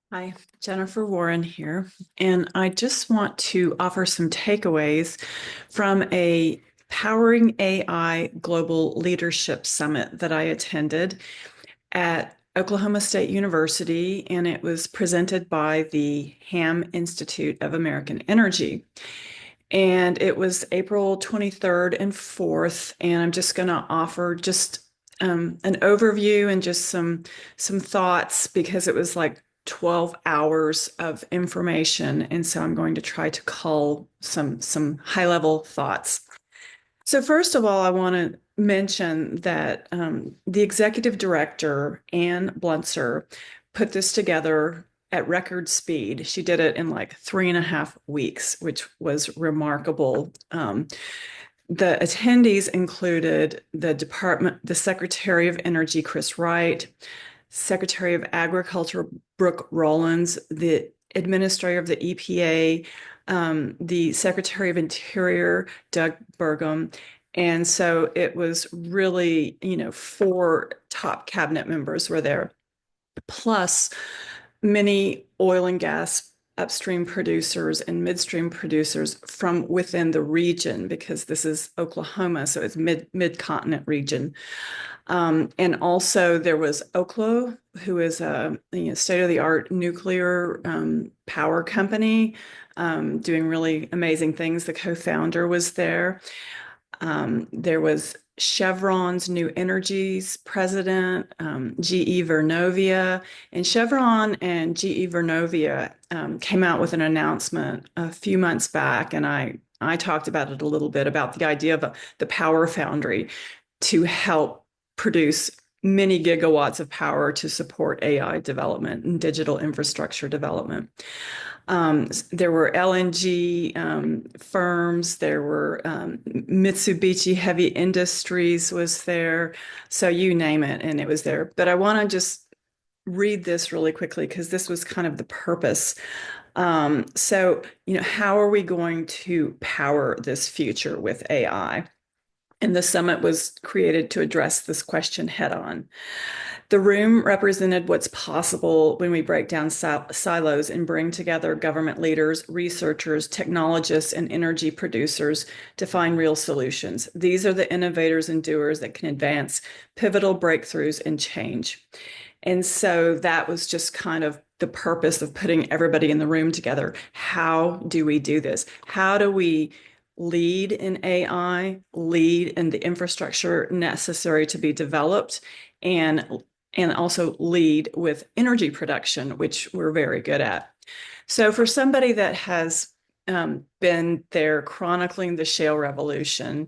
Hi, Jennifer Warren here, and I just want to offer some takeaways from a Powering AI Global Leadership Summit that I attended at Oklahoma State University, and it was presented by the Hamm Institute of American Energy. And it was April 23rd and 4th, and I'm just going to offer just an overview and just some thoughts because it was like 12 hours of information, and so I'm going to try to cull some high-level thoughts. So first of all, I want to mention that the executive director, Ann Blunser, put this together at record speed. She did it in like 3.5 weeks, which was remarkable. The attendees included the Secretary of Energy, Chris Wright, Secretary of Agriculture, Brooke Rollins, the Administrator of the EPA, the Secretary of Interior, Doug Burgum. And so it was really, four top cabinet members were there, plus many oil and gas upstream producers and midstream producers from within the region, because this is Oklahoma, so it's mid-continent region. And also there was Oklo, who is a state-of-the-art nuclear power company doing really amazing things. The co-founder was there. There was Chevron's New Energies president, GE Vernovia, and Chevron and GE Vernovia came out with an announcement a few months back, and I talked about it a little bit about the idea of the power foundry to help produce many gigawatts of power to support AI development and digital infrastructure development. There were LNG firms, there were Mitsubishi Heavy Industries was there, so you name it, and it was there. But I want to just read this really quickly because this was kind of the purpose. How are we going to power this future with AI? And the summit was created to address this question head on. The room represented what's possible when we break down silos and bring together government leaders, researchers, technologists, and energy producers to find real solutions. These are the innovators and doers that can advance pivotal breakthroughs and change. And so that was just kind of the purpose of putting everybody in the room together. How do we do this? How do we lead in AI, lead in the infrastructure necessary to be developed, and also lead with energy production, which we're very good at. So for somebody that has been there chronicling the shale revolution,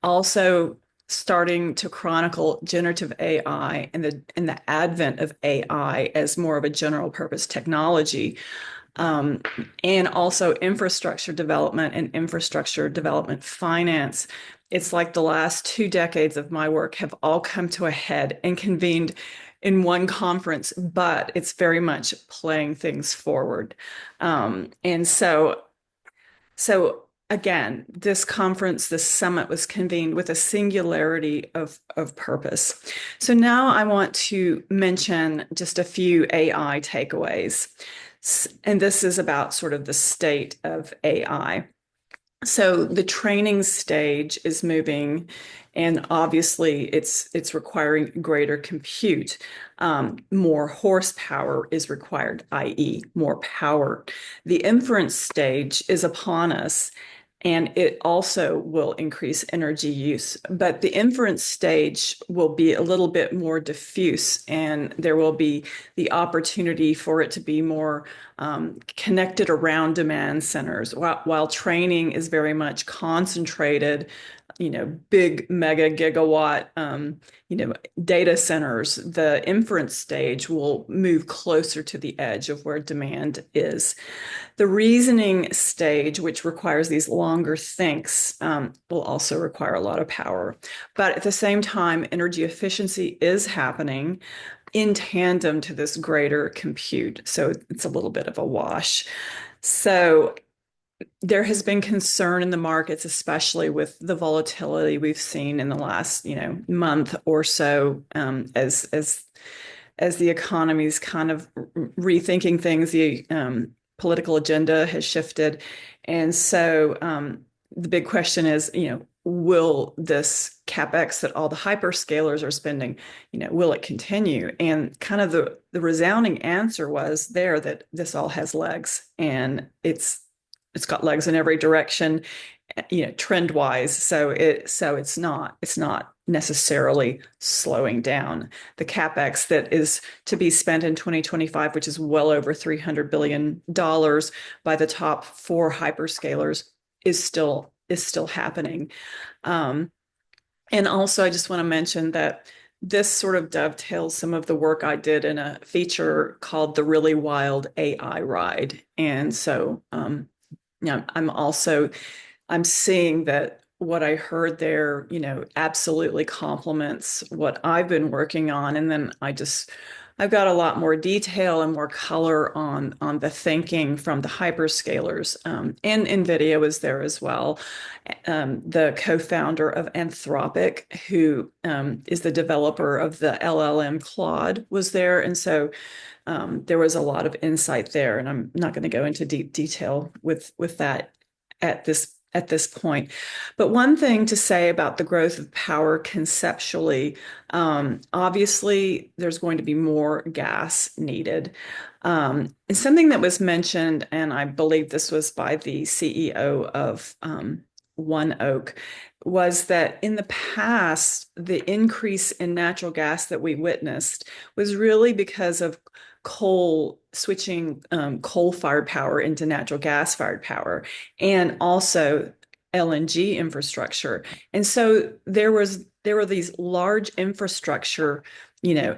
also starting to chronicle generative AI and the advent of AI as more of a general purpose technology, and also infrastructure development and infrastructure development finance. It's like the last 2 decades of my work have all come to a head and convened in one conference, but it's very much playing things forward. And so again, this conference, this summit was convened with a singularity of purpose. So now I want to mention just a few AI takeaways. And this is about sort of the state of AI. So the training stage is moving, and obviously it's requiring greater compute. More horsepower is required, i.e., more power. The inference stage is upon us, and it also will increase energy use. But the inference stage will be a little bit more diffuse, and there will be the opportunity for it to be more connected around demand centers, while training is very much concentrated, big mega gigawatt, data centers. The inference stage will move closer to the edge of where demand is. The reasoning stage, which requires these longer thinks, will also require a lot of power. But at the same time, energy efficiency is happening in tandem to this greater compute. So it's a little bit of a wash. So there has been concern in the markets, especially with the volatility we've seen in the last, month or so, as the economy's kind of rethinking things, the political agenda has shifted. And so the big question is, will this CapEx that all the hyperscalers are spending, will it continue? And kind of the resounding answer was there that this all has legs, and it's got legs in every direction, trend wise. So it's not necessarily slowing down. The CapEx that is to be spent in 2025, which is well over $300 billion by the top four hyperscalers, is still happening. Um, and also, I just want to mention that this sort of dovetails some of the work I did in a feature called The Really Wild AI Ride. And so, I'm seeing that what I heard there, absolutely complements what I've been working on. And then I've got a lot more detail and more color on the thinking from the hyperscalers. And NVIDIA was there as well. The co-founder of Anthropic, who is the developer of the LLM Claude, was there. And so there was a lot of insight there. And I'm not going to go into deep detail with that at this point. But one thing to say about the growth of power conceptually, obviously there's going to be more gas needed. And something that was mentioned, and I believe this was by the CEO of One Oak, was that in the past, the increase in natural gas that we witnessed was really because of switching coal-fired power into natural gas-fired power, and also LNG infrastructure. And so there were these large infrastructure, you know,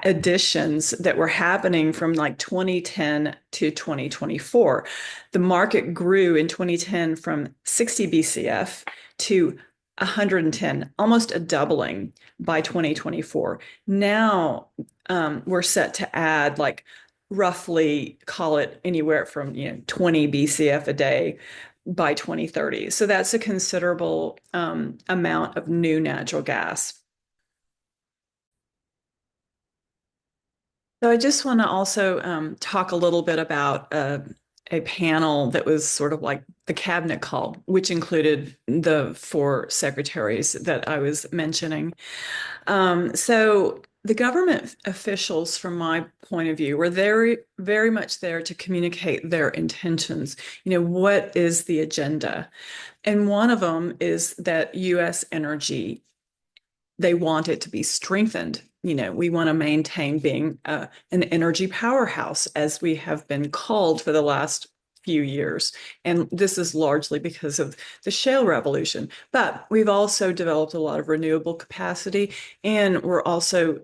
additions that were happening from like 2010 to 2024. The market grew in 2010 from 60 BCF to 110, almost a doubling by 2024. Now we're set to add like roughly, call it anywhere from 20 BCF a day by 2030. So that's a considerable amount of new natural gas. So I just want to also talk a little bit about a panel that was sort of like the cabinet call, which included the four secretaries that I was mentioning. So the government officials, from my point of view, were very, very much there to communicate their intentions. What is the agenda? And one of them is that U.S. energy, they want it to be strengthened. We want to maintain being an energy powerhouse, as we have been called for the last few years. And this is largely because of the shale revolution. But we've also developed a lot of renewable capacity, and we're also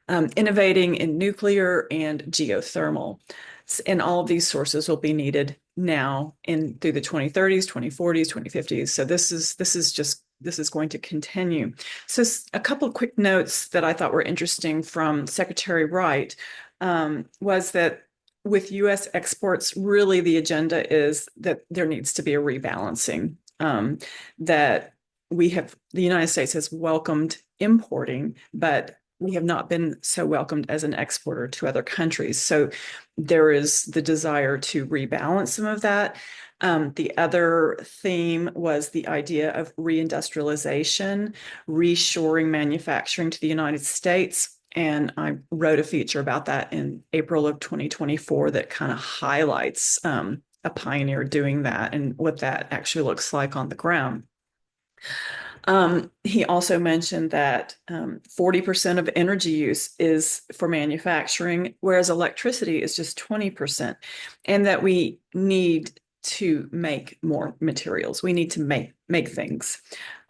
innovating in nuclear and geothermal. And all of these sources will be needed now and through the 2030s, 2040s, 2050s. So this is going to continue. So a couple of quick notes that I thought were interesting from Secretary Wright was that with U.S. exports, really the agenda is that there needs to be a rebalancing, that the United States has welcomed importing, but we have not been so welcomed as an exporter to other countries. So there is the desire to rebalance some of that. The other theme was the idea of reindustrialization, reshoring manufacturing to the United States. And I wrote a feature about that in April of 2024 that kind of highlights a pioneer doing that and what that actually looks like on the ground. He also mentioned that 40% of energy use is for manufacturing, whereas electricity is just 20%, and that we need to make more materials. We need to make things.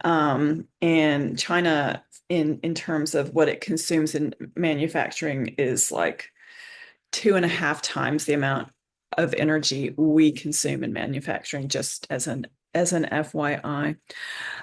And China, in terms of what it consumes in manufacturing, is like 2.5 times the amount of energy we consume in manufacturing, just as an FYI.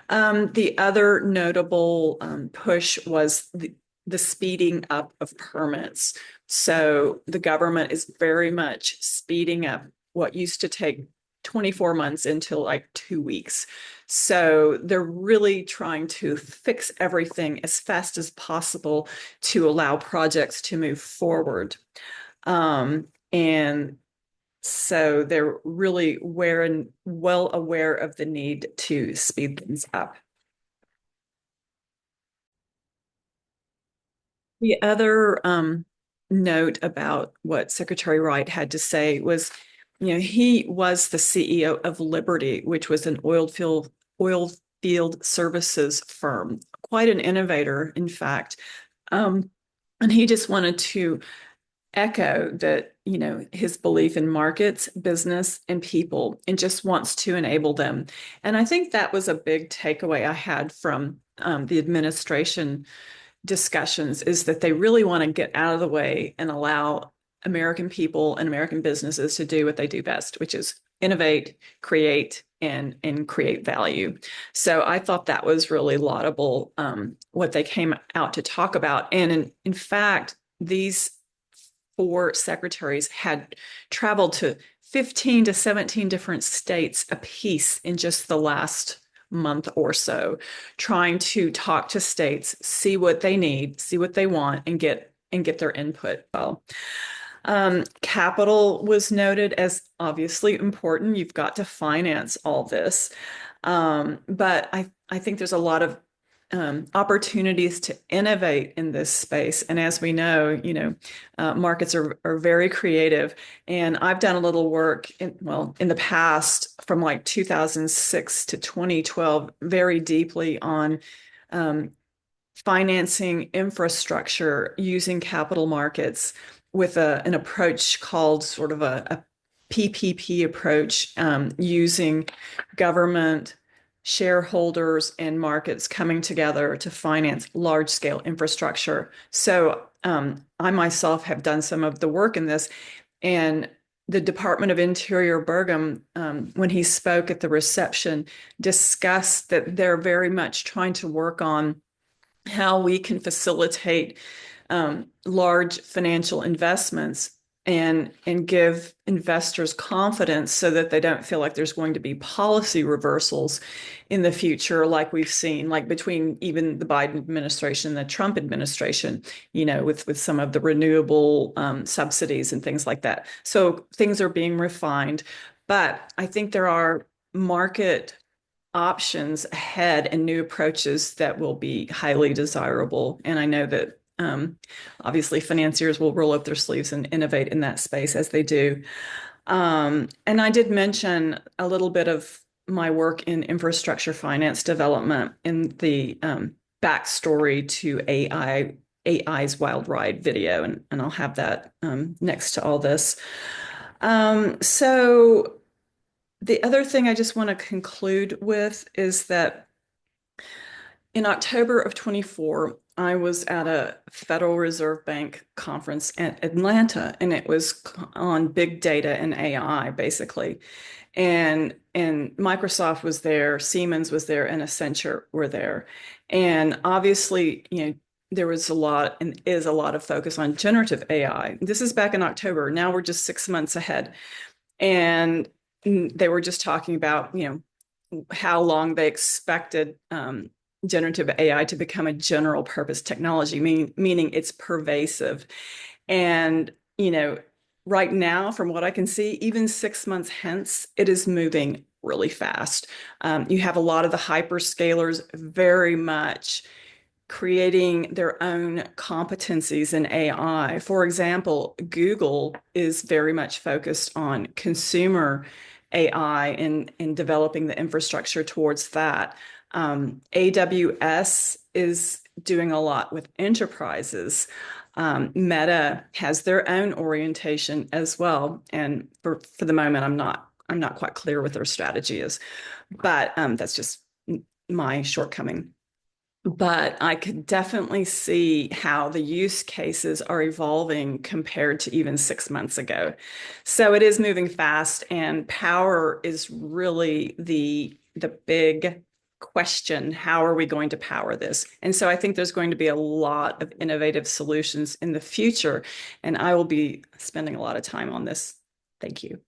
The other notable push was the speeding up of permits. So the government is very much speeding up what used to take 24 months into like 2 weeks. So they're really trying to fix everything as fast as possible to allow projects to move forward. And so they're really well aware of the need to speed things up. The other note about what Secretary Wright had to say was, he was the CEO of Liberty, which was an oil field services firm, quite an innovator, in fact. Um, and he just wanted to echo that, his belief in markets, business, and people, and just wants to enable them. And I think that was a big takeaway I had from the administration discussions, is that they really want to get out of the way and allow American people and American businesses to do what they do best, which is innovate, create, and create value. So I thought that was really laudable, what they came out to talk about. And in fact, these four secretaries had traveled to 15 to 17 different states apiece in just the last month or so, trying to talk to states, see what they need, see what they want, and get their input. Well, capital was noted as obviously important. You've got to finance all this. But I think there's a lot of opportunities to innovate in this space. And as we know, markets are very creative. And I've done a little work in the past from like 2006 to 2012, very deeply on financing infrastructure using capital markets with an approach called sort of a PPP approach, using government, shareholders, and markets coming together to finance large scale infrastructure. So I myself have done some of the work in this. And the Department of Interior Burgum, when he spoke at the reception, discussed that they're very much trying to work on how we can facilitate large financial investments and give investors confidence so that they don't feel like there's going to be policy reversals in the future, like we've seen, like between even the Biden administration and the Trump administration, with some of the renewable subsidies and things like that. So things are being refined, but I think there are market options ahead and new approaches that will be highly desirable. And I know that obviously financiers will roll up their sleeves and innovate in that space as they do. And I did mention a little bit of my work in infrastructure finance development in the backstory to AI's Wild Ride video, and I'll have that next to all this. So the other thing I just want to conclude with is that in October of 24, I was at a Federal Reserve Bank conference at Atlanta, and it was on big data and AI, basically. And Microsoft was there, Siemens was there, and Accenture were there. And obviously, there was a lot and is a lot of focus on generative AI. This is back in October. Now we're just 6 months ahead. And they were just talking about, how long they expected generative AI to become a general purpose technology, meaning it's pervasive. And, right now, from what I can see, even 6 months hence, it is moving really fast. You have a lot of the hyperscalers very much creating their own competencies in AI. For example, Google is very much focused on consumer AI and developing the infrastructure towards that. AWS is doing a lot with enterprises. Meta has their own orientation as well. And for the moment, I'm not quite clear what their strategy is, but that's just my shortcoming. But I could definitely see how the use cases are evolving compared to even 6 months ago. So it is moving fast, and power is really the big question. How are we going to power this? And so I think there's going to be a lot of innovative solutions in the future, and I will be spending a lot of time on this. Thank you.